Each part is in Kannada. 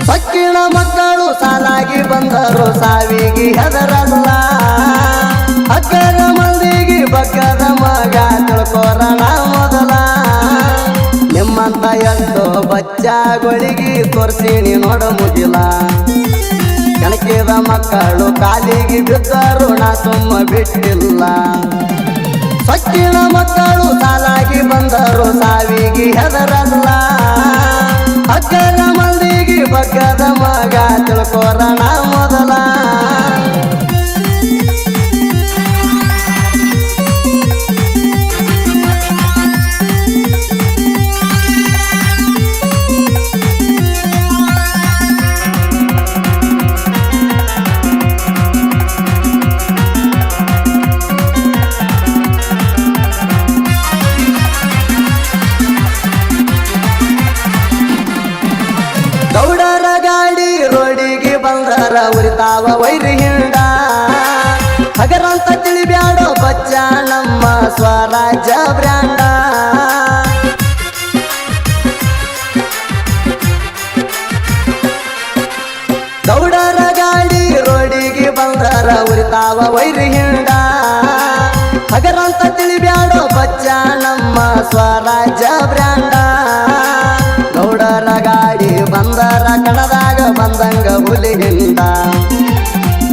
ಸಕ್ಕಿನ ಮಕ್ಕಳು ಸಾಲಾಗಿ ಬಂದರು ಸಾವಿಗೆ ಹೆದರಲ್ಲ ಅಕ್ಕನ ಮಂದಿಗೆ ಬಕ್ಕದ ಮಗ ತಿಳ್ಕೋರಣ ಮೊದಲ ನಿಮ್ಮಂತ ಎಷ್ಟೋ ಬಚ್ಚಗಳಿಗೆ ತೋರಿಸಿನಿ ನೋಡ ಮುಗಿಲ ಕೆಣಕಿದ ಮಕ್ಕಳು ಕಾಲಿಗೆ ಬಿದ್ದರು ನಾ ಸುಮ್ಮ ಬಿಟ್ಟಿಲ್ಲ ಸಕ್ಕಿನ ಮಕ್ಕಳು ಸಾಲಾಗಿ ಬಂದರು ಸಾವಿಗೆ ಹೆದರಲ್ಲ ಅಕ್ಕನ ಮಂದಿಗೆ ಬಕ್ಕದ ಮಗ ತಿಳ್ಕೋರಣ ಮೊದಲ ಗೌಡರ ಗಾಡಿ ರೋಡಿಗೆ ಬಂದರ ಉರಿತಾವ ವೈರಿ ಹಿಂಡ ಹಗರಂತ ತಿಳಿಬ್ಯಾಡೋ ಬಚ್ಚ ನಮ್ಮ ಸ್ವರಾಜ್ಯ ಬ್ರ್ಯಾಂಡ ಗೌಡರ ಗಾಡಿ ರೋಡಿಗೆ ಬಂದರ ಉರಿತಾವ ವೈರಿ ಹಿಂಡ ಹಗರಂತ ತಿಳಿಬ್ಯಾಡೋ ಬಚ್ಚ ನಮ್ಮ ಸ್ವರಾಜ್ಯ ಬ್ರ್ಯಾಂಡ ಗೌಡರ ಗಾಡಿ ಬಂದರ ಕಣದಾಗ ಬಂದಂಗ ಹುಲಿಗಿಂದ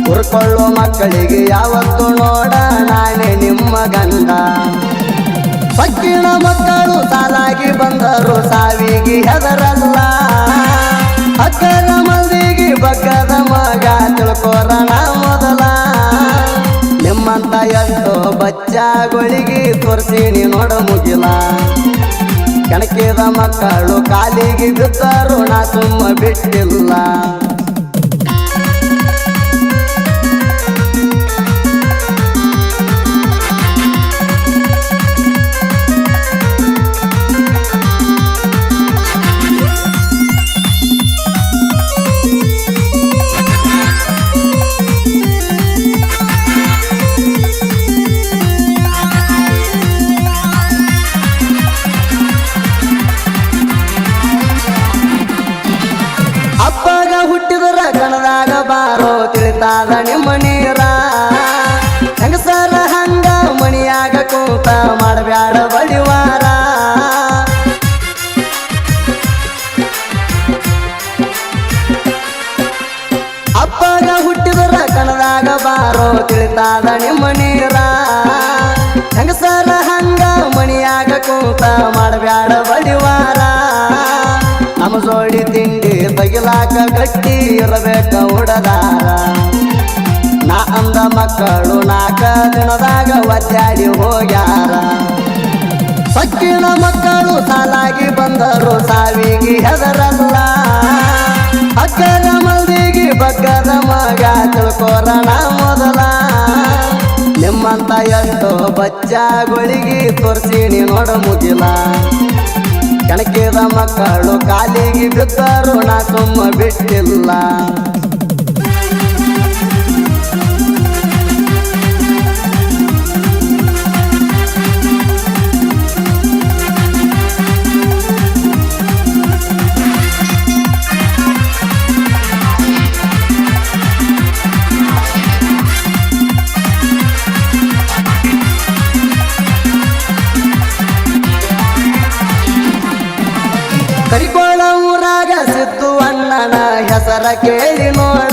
ಹುರ್ಕೊಳ್ಳೋ ಮಕ್ಕಳಿಗೆ ಯಾವತ್ತು ನೋಡ ನಾನೇ ನಿಮ್ಮ ಗಂಡ ಸಕ್ಕಿನ ಮಕ್ಕಳು ಸಾಲಾಗಿ ಬಂದರು ಸಾವಿಗೆ ಹೆದರಲ್ಲ ಅಕ್ಕನ ಮಂದಿಗೆ ಬಗ್ಗದ ಮಗ ತಿಳ್ಕೋರಣ ಮೊದಲ ನಿಮ್ಮಂತ ಎಷ್ಟೋ ಬಚ್ಚಗಳಿಗೆ ತೋರಿಸಿನಿ ನೋಡ ಮುಗಿಲ ಕೆಣಕಿದ ಮಕ್ಕಳು ಕಾಲಿಗೆ ಬಿದ್ದರು ನಾ ಸುಮ್ಮ ಬಿಟ್ಟಿಲ್ಲ ಅಪ್ಪಗ ಹುಟ್ಟಿದರ ಕಣದಾಗ ಬಾರೋ ತಿಳಿತಾದ ನಿಮ್ಮ ನೀರ ಹೆಂಗಸರ ಹಂಗ ಮಣಿಯಾಗ ಕೂತ ಮಾಡಬ್ಯಾಡ ಬಡಿವಾರ ಅಪ್ಪಗ ಹುಟ್ಟಿದರ ಕಣದಾಗ ಬಾರೋ ತಿಳಿತಾದ ನಿಮ್ಮ ನೀರ ಹೆಂಗಸರ ಹಂಗ ಮಣಿಯಾಗ ಕೂತ ಮಾಡಬ್ಯಾಡ ಬಡಿವಾರ ನಮ್ಮ ಜೋಡಿ ತಿಂಡಿ ತಗಿಲಾಕ ಗಟ್ಟಿ ಇರಬೇಕ ಉಡದಾರ ನಾ ಅಂದ ಮಕ್ಕಳು ನಾಲ್ಕ ದಿನದಾಗ ಒದ್ದಾಡಿ ಹೋಗ್ಯಾರ ಸಕ್ಕಿನ ಮಕ್ಕಳು ಸಾಲಾಗಿ ಬಂದರು ಸಾವಿಗೆ ಹೆದರಲ್ಲ ಅಕ್ಕನ ಮಂದಿಗೆ ಬಗ್ಗದ ಮಗ ತಿಳ್ಕೋರಣ ಮೊದಲ ನಿಮ್ಮಂತ ಎಷ್ಟೋ ಬಚ್ಚಗಳಿಗೆ ತೋರಿಸಿನಿ ನೋಡ ಮುಗಿಲ ಕೆಣಕಿದ ಮಕ್ಕಳು ಕಾಲಿಗೆ ಬಿದ್ದರು ನಾ ಸುಮ್ಮ ಬಿಟ್ಟಿಲ್ಲ ಕರಿಕೋಳ ಊರಾಗ ಸಿದ್ದು ಅಣ್ಣನ ಹೆಸರ ಕೇಳಿ ನೋಡ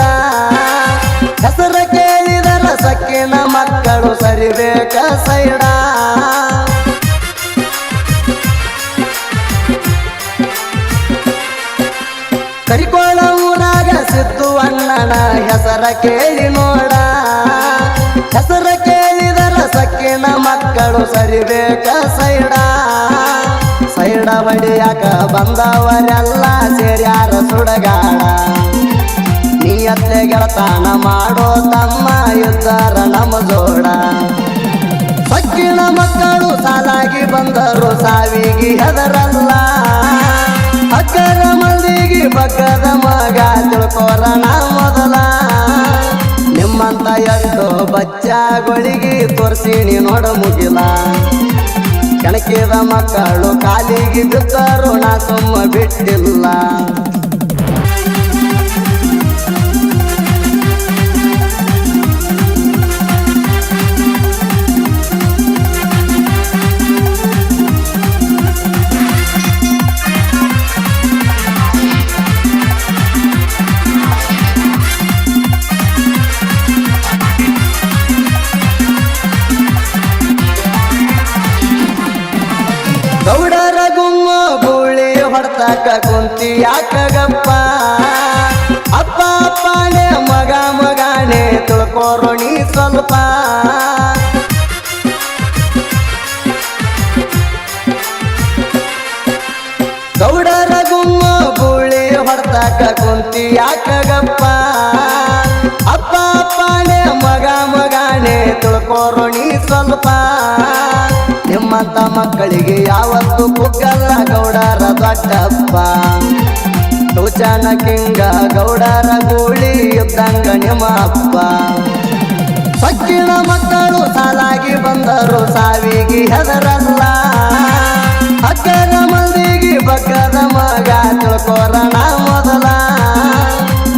ಹೆಸರ ಕೇಳಿದರ ಸಕ್ಕಿನ ಮಕ್ಕಳು ಸರಿಬೇಕ ಸೈಡ ಕರಿಕೋಳ ಊರಾಗ ಸಿದ್ದು ಅಣ್ಣನ ಹೆಸರ ಕೇಳಿ ನೋಡ ಹೆಸರ ಕೇಳಿದರ ಸಕ್ಕಿನ ಮಕ್ಕಳು ಸರಿಬೇಕ ಸೈಡ ಸೈಡ ಬಡಿಯಾಕ ಬಂದವರೆಲ್ಲ ಸೇರ್ಯಾರ ಸುಡಗಾಡ ನೀಯತ್ಲೆ ಗೆಳತಾನ ಮಾಡೋ ತಮ್ಮ ಇದ್ದಾರ ನಮ್ಮ ಜೋಡ ಸಕ್ಕಿನ ಮಕ್ಕಳು ಸಾಲಾಗಿ ಬಂದರು ಸಾವಿಗೆ ಹೆದರಲ್ಲ ಅಕ್ಕನ ಮಂದಿಗೆ ಬಗ್ಗದ ಮಗ ತಿಳ್ಕೋರಣ ಮೊದಲ ನಿಮ್ಮಂತ ಎಷ್ಟೋ ಬಚ್ಚಗಳಿಗೆ ತೋರಿಸಿನಿ ನೋಡ ಮುಗಿಲ ಕೆಣಕಿದ ಮಕ್ಕಳು ಕಾಲಿಗೆ ಬಿದ್ದರು ನಾ ಸುಮ್ಮ ಬಿಟ್ಟಿಲ್ಲ ಯಾಕಗಪ್ಪ ಅಪ್ಪ ಅಪ್ಪನೇ ಮಗ ಮಗಾನೆ ತಿಳ್ಕೋರು ನೀ ಸ್ವಲ್ಪ ಗೌಡರ ಗುಮ್ಮ ಗೂಳಿ ಹೊಡ್ತಾಕ ಕುಂತಿ ಯಾಕಗಪ್ಪ ಅಪ್ಪ ಅಪ್ಪನೇ ಮಗ ಮಗಾನೆ ತಿಳ್ಕೋರು ನೀ ಸ್ವಲ್ಪ ನಿಮ್ಮಂತ ಮಕ್ಕಳಿಗೆ ಯಾವತ್ತು ಕುಗ್ಗಲ್ಲ ಗೌಡರ ದೊಡ್ಡಪ್ಪ ಶೌಚಾನ ಕಿಂಗ ಗೌಡರ ಗೂಳಿ ಇದ್ದಂಗ ನಿಮ್ಮ ಅಪ್ಪ ಸಕ್ಕಿನ ಮಕ್ಕಳು ಸಾಲಾಗಿ ಬಂದರು ಸಾವಿಗೆ ಹೆದರಲ್ಲ ಅಕ್ಕದ ಮಂದಿಗೆ ಬಕ್ಕದ ಮಗ ತಿಳ್ಕೋರಣ ಮೊದಲ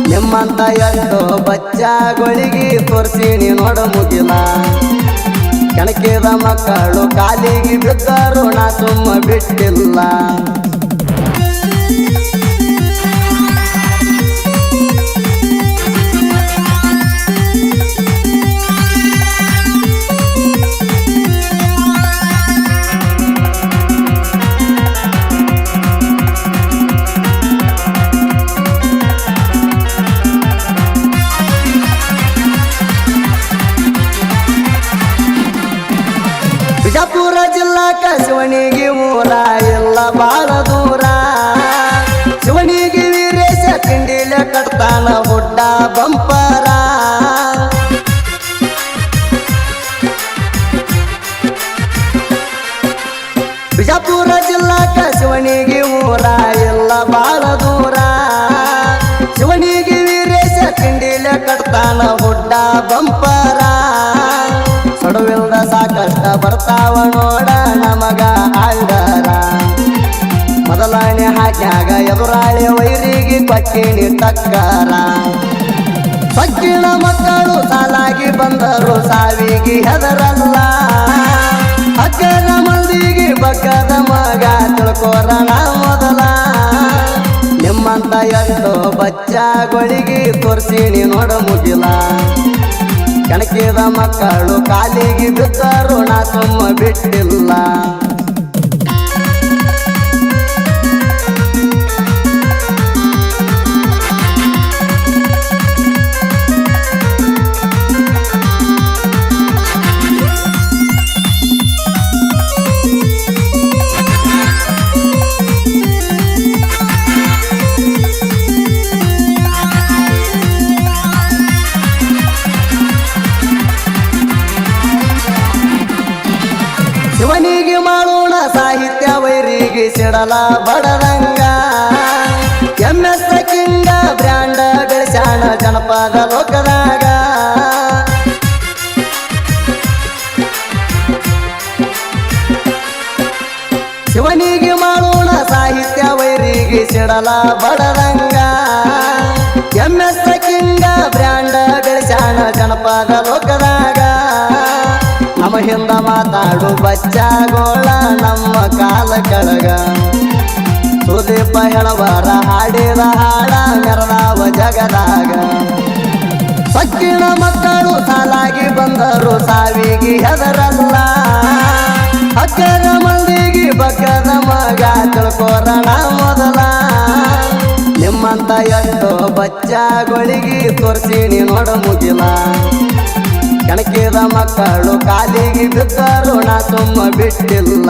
ನಿಮ್ಮಂತ ಎಷ್ಟೋ ಬಚ್ಚಗಳಿಗೆ ತೋರಿಸಿ ನೋಡ ಮುಗಿಲ ಕೆಣಕಿದ ಮಕ್ಕಳು ಕಾಲಿಗೆ ಬಿದ್ದರು ನಾ ಸುಮ್ಮ ಬಿಟ್ಟಿಲ್ಲ ಬಿಜಾಪುರ ಜಿಲ್ಲಾ ಶಿವನಿಗೆ ಊರ ಎಲ್ಲ ಬಾಳ ದೂರ ಶಿವನಿಗೆ ವೀರೇಶ ತಿಂಡಿಲೆ ಕಟ್ತಾನ ಹುಡ್ಡ ಬಂಪರ ಬಿಜಾಪುರ ಜಿಲ್ಲಾ ಶಿವನಿಗೆ ಊರ ಎಲ್ಲ ಬಾಳ ದೂರ ಶಿವನಿಗೆ ವೀರೇಶ ತಿಂಡಿಲೆ ಕಟ್ತಾನ ಹುಡ್ಡ ಬಂಪರ ಸಡುವಿಲ್ದ ಸಾಕಷ್ಟ ಬರ್ತಾವ ನೋಡ ನಮಗ ಆಲ್ಡರ ಮೊದಲನೇ ಹಾಕ್ಯಾಗ ಎದುರಾಳಿ ವೈರಿಗೆ ಕೊಟ್ಟಿನಿ ಟಕ್ಕರ ಸಕ್ಕಿನ ಮಕ್ಕಳು ಸಾಲಾಗಿ ಬಂದರು ಸಾವಿಗೆ ಹೆದರಲ್ಲ ಅಕ್ಕದ ಮಂದಿಗೆ ಬಕ್ಕದ ಮಗ ತಿಳ್ಕೋರಣ ಮೊದಲ ನಿಮ್ಮಂತ ಎಷ್ಟೋ ಬಚ್ಚಗಳಿಗೆ ತೋರಿಸಿ ನೋಡ ಮುಗಿಲ ಕೆಣಕಿದ ಮಕ್ಕಳು ಕಾಲಿಗೆ ಬಿದ್ದರು ನಾ ಸುಮ್ಮ ಬಿಟ್ಟಿಲ್ಲ ಶಿವನಿಗೆ ಮಾಡೋಣ ಸಾಹಿತ್ಯ ವೈರಿಗೆ ಸಿಡಲ ಬಡದಂಗ MS ಕಿಂಗ ಬ್ರ್ಯಾಂಡ ಬೆಳೆಸಾಣ ಜನಪದ ಲೋಕದಾಗ ಶಿವನಿಗೆ ಮಾಡೋಣ ಸಾಹಿತ್ಯ ವೈರಿಗೆ ಸಿಡಲ ಬಡದಂಗ MS ಕಿಂಗ ಬ್ರ್ಯಾಂಡ ಬೆಳೆಸಾಣ ಜನಪದ ಲೋಕದಾಗ ನಮ್ಮ ಹಿಂದ ಮಾತಾಡು ಬಚ್ಚಗೋಳ ನಮ್ಮ ಕಾಲ ಕೆಳಗ ಸುದೀಪ ಹೆಣವರ ಹಾಡಿದ ಹಾಡ ಮೆರದಾವ ಜಗದಾಗ ಸಕ್ಕಿನ ಮಕ್ಕಳು ಸಾಲಾಗಿ ಬಂದರು ಸಾವಿಗೆ ಹೆದರಲ್ಲ ಅಕ್ಕದ ಮಂದಿಗೆ ಬಕ್ಕದ ಮಗ ತಿಳ್ಕೋರಣ ಮೊದಲ ನಿಮ್ಮಂತ ಎಷ್ಟೋ ಬಚ್ಚಗಳಿಗೆ ತೋರಿಸಿ ನೋಡ ಮುಗಿಲ ಕೆಣಕಿದ ಮಕ್ಕಳು ಕಾಲಿಗೆ ಬಿದ್ದರು ನಾ ಸುಮ್ಮ ಬಿಟ್ಟಿಲ್ಲ